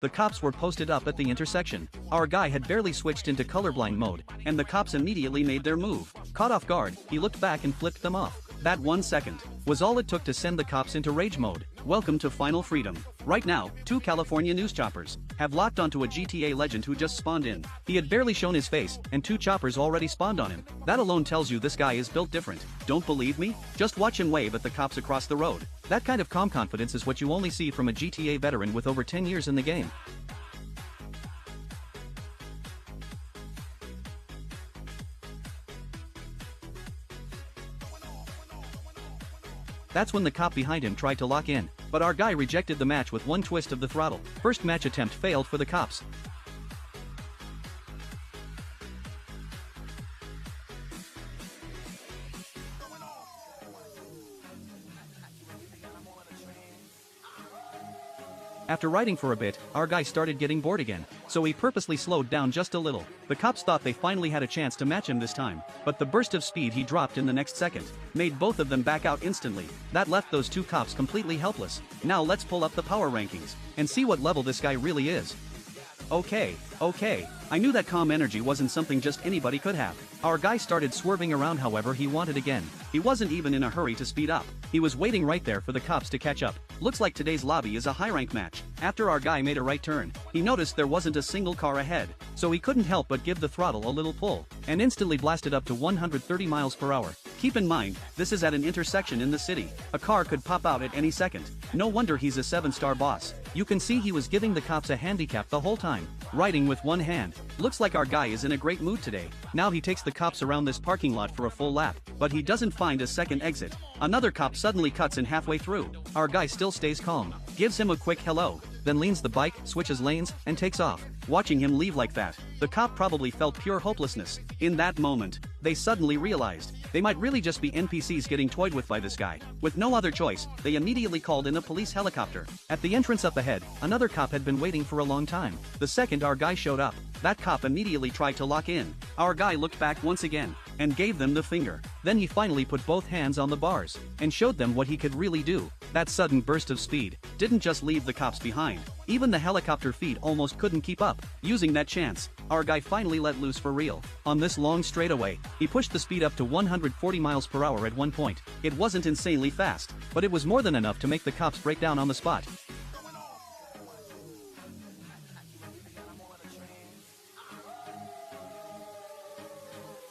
The cops were posted up at the intersection. Our guy had barely switched into colorblind mode, and the cops immediately made their move. Caught off guard, he looked back and flipped them off. That 1 second was all it took to send the cops into rage mode. Welcome to Final Freedom. Right now, 2 California news choppers have locked onto a GTA legend who just spawned in. He had barely shown his face, and 2 choppers already spawned on him. That alone tells you this guy is built different. Don't believe me? Just watch him wave at the cops across the road. That kind of calm confidence is what you only see from a GTA veteran with over 10 years in the game. That's when the cop behind him tried to lock in, but our guy rejected the match with one twist of the throttle. First match attempt failed for the cops. After riding for a bit, our guy started getting bored again, so he purposely slowed down just a little. The cops thought they finally had a chance to match him this time, but the burst of speed he dropped in the next second made both of them back out instantly. That left those 2 cops completely helpless. Now let's pull up the power rankings and see what level this guy really is. Okay, I knew that calm energy wasn't something just anybody could have. Our guy started swerving around, however he wanted again. He wasn't even in a hurry to speed up. He was waiting right there for the cops to catch up. Looks like today's lobby is a high rank match. After our guy made a right turn, he noticed there wasn't a single car ahead, so he couldn't help but give the throttle a little pull, and instantly blasted up to 130 miles per hour. Keep in mind, this is at an intersection in the city. A car could pop out at any second. No wonder he's a 7-star boss. You can see he was giving the cops a handicap the whole time, riding with one hand. Looks like our guy is in a great mood today. Now he takes the cops around this parking lot for a full lap, but he doesn't find a second exit. Another cop suddenly cuts in halfway through. Our guy still stays calm, gives him a quick hello, then leans the bike, switches lanes, and takes off. Watching him leave like that, the cop probably felt pure hopelessness. In that moment, they suddenly realized they might really just be NPCs getting toyed with by this guy. With no other choice, they immediately called in a police helicopter. At the entrance up ahead, another cop had been waiting for a long time. The second our guy showed up, that cop immediately tried to lock in. Our guy looked back once again and gave them the finger. Then he finally put both hands on the bars and showed them what he could really do. That sudden burst of speed didn't just leave the cops behind. Even the helicopter feed almost couldn't keep up. Using that chance, our guy finally let loose for real. On this long straightaway, he pushed the speed up to 140 miles per hour at one point. It wasn't insanely fast, but it was more than enough to make the cops break down on the spot.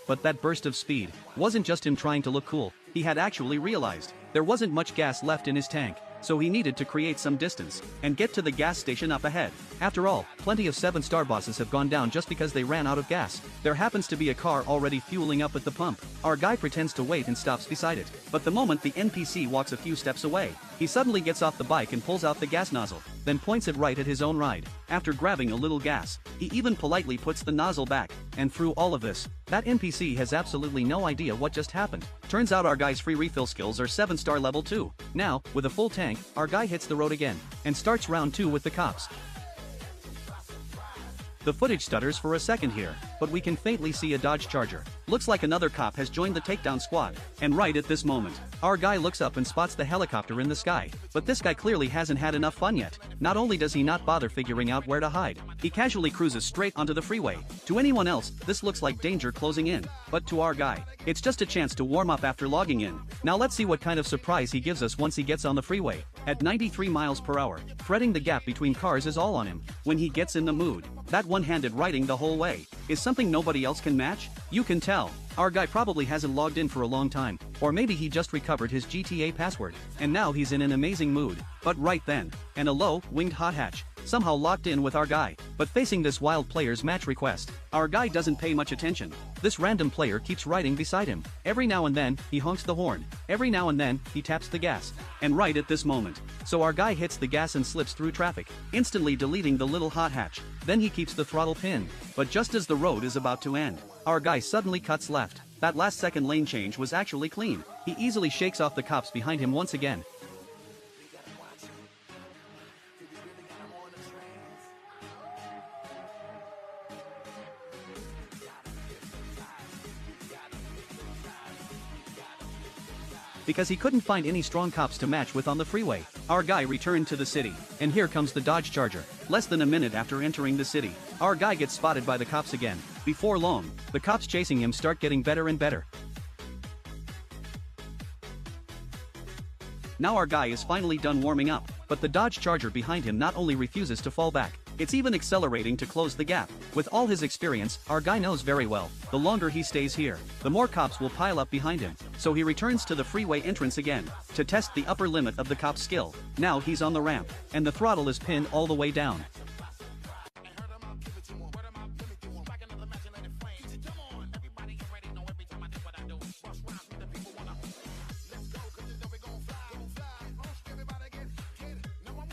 But that burst of speed wasn't just him trying to look cool. He had actually realized there wasn't much gas left in his tank, so he needed to create some distance and get to the gas station up ahead. After all, plenty of 7-star bosses have gone down just because they ran out of gas. There happens to be a car already fueling up at the pump. Our guy pretends to wait and stops beside it, but the moment the NPC walks a few steps away, he suddenly gets off the bike and pulls out the gas nozzle, then points it right at his own ride. After grabbing a little gas, he even politely puts the nozzle back. And through all of this, that NPC has absolutely no idea what just happened. Turns out our guy's free refill skills are 7-star level 2. Now, with a full tank, our guy hits the road again and starts round 2 with the cops. The footage stutters for a second here, but we can faintly see a Dodge Charger. Looks like another cop has joined the takedown squad. And right at this moment, our guy looks up and spots the helicopter in the sky. But this guy clearly hasn't had enough fun yet. Not only does he not bother figuring out where to hide, he casually cruises straight onto the freeway. To anyone else, this looks like danger closing in. But to our guy, it's just a chance to warm up after logging in. Now let's see what kind of surprise he gives us once he gets on the freeway. At 93 miles per hour, threading the gap between cars is all on him. When he gets in the mood, that one-handed riding the whole way is something nobody else can match. You can tell our guy probably hasn't logged in for a long time, or maybe he just recovered his GTA password, and now he's in an amazing mood. But right then, a low-winged hot hatch somehow locked in with our guy. But facing this wild player's match request, our guy doesn't pay much attention. This random player keeps riding beside him. Every now and then, he honks the horn. Every now and then, he taps the gas. And right at this moment, so our guy hits the gas and slips through traffic, instantly deleting the little hot hatch. Then he keeps the throttle pinned. But just as the road is about to end, our guy suddenly cuts left. That last second lane change was actually clean. He easily shakes off the cops behind him once again. Because he couldn't find any strong cops to match with on the freeway, our guy returned to the city. And here comes the Dodge Charger. Less than a minute after entering the city, our guy gets spotted by the cops again. Before long, the cops chasing him start getting better and better. Now our guy is finally done warming up, but the Dodge Charger behind him not only refuses to fall back, it's even accelerating to close the gap. With all his experience, our guy knows very well, the longer he stays here, the more cops will pile up behind him. So he returns to the freeway entrance again, to test the upper limit of the cop's skill. Now he's on the ramp, and the throttle is pinned all the way down.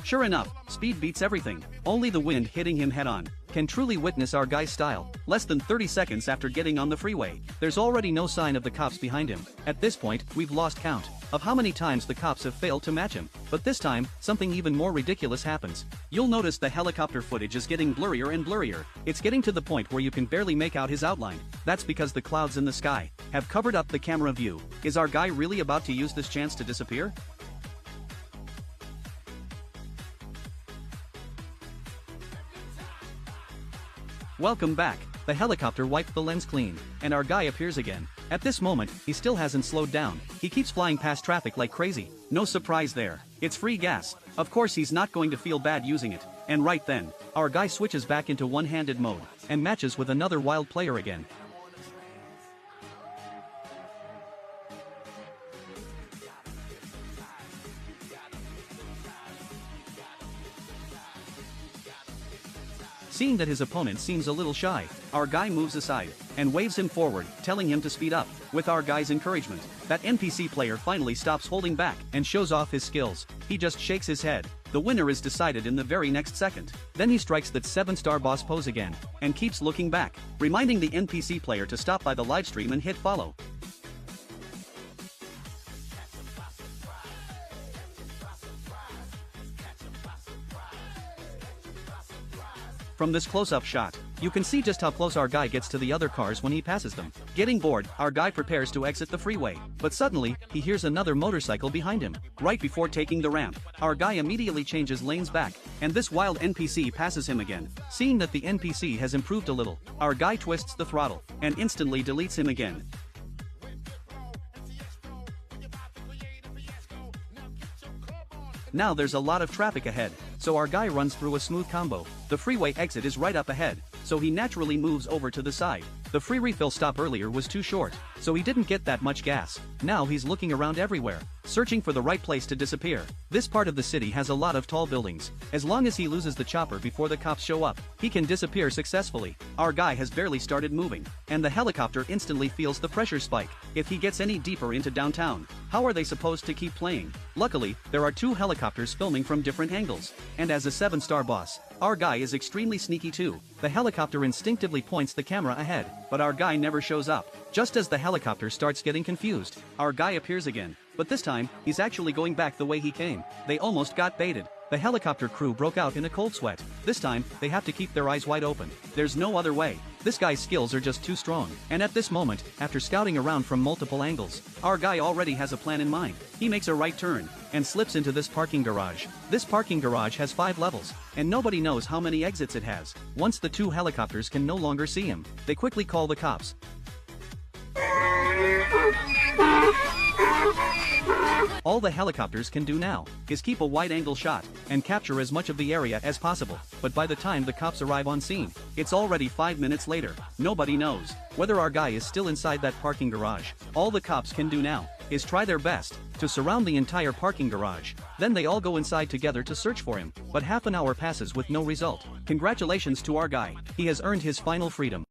Sure enough, speed beats everything. Only the wind hitting him head-on can truly witness our guy's style. Less than 30 seconds after getting on the freeway, there's already no sign of the cops behind him. At this point, we've lost count of how many times the cops have failed to match him. But this time, something even more ridiculous happens. You'll notice the helicopter footage is getting blurrier and blurrier. It's getting to the point where you can barely make out his outline. That's because the clouds in the sky have covered up the camera view. Is our guy really about to use this chance to disappear? Welcome back. The helicopter wiped the lens clean, and our guy appears again. At this moment, he still hasn't slowed down. He keeps flying past traffic like crazy. No surprise there. It's free gas. Of course he's not going to feel bad using it. And right then, our guy switches back into one-handed mode, and matches with another wild player again. Seeing that his opponent seems a little shy, our guy moves aside and waves him forward, telling him to speed up. With our guy's encouragement, that NPC player finally stops holding back and shows off his skills. He just shakes his head. The winner is decided in the very next second. Then he strikes that 7-star boss pose again and keeps looking back, reminding the NPC player to stop by the livestream and hit follow. From this close-up shot, you can see just how close our guy gets to the other cars when he passes them. Getting bored, our guy prepares to exit the freeway, but suddenly, he hears another motorcycle behind him. Right before taking the ramp, our guy immediately changes lanes back, and this wild NPC passes him again. Seeing that the NPC has improved a little, our guy twists the throttle, and instantly deletes him again. Now there's a lot of traffic ahead, so our guy runs through a smooth combo. The freeway exit is right up ahead, so he naturally moves over to the side. The free refill stop earlier was too short, so he didn't get that much gas. Now he's looking around everywhere, searching for the right place to disappear. This part of the city has a lot of tall buildings. As long as he loses the chopper before the cops show up, he can disappear successfully. Our guy has barely started moving, and the helicopter instantly feels the pressure spike. If he gets any deeper into downtown, how are they supposed to keep playing? Luckily, there are 2 helicopters filming from different angles, and as a 7-star boss, our guy is extremely sneaky too. The helicopter instinctively points the camera ahead, but our guy never shows up. Just as the helicopter starts getting confused, our guy appears again, but this time, he's actually going back the way he came. They almost got baited. The helicopter crew broke out in a cold sweat. This time, they have to keep their eyes wide open. There's no other way. This guy's skills are just too strong. And at this moment, after scouting around from multiple angles, our guy already has a plan in mind. He makes a right turn and slips into this parking garage. This parking garage has 5 levels, and nobody knows how many exits it has. Once the 2 helicopters can no longer see him, they quickly call the cops. All the helicopters can do now is keep a wide-angle shot and capture as much of the area as possible. But by the time the cops arrive on scene, it's already 5 minutes later. Nobody knows whether our guy is still inside that parking garage. All the cops can do now is try their best to surround the entire parking garage. Then they all go inside together to search for him. But half an hour passes with no result. Congratulations to our guy. He has earned his final freedom.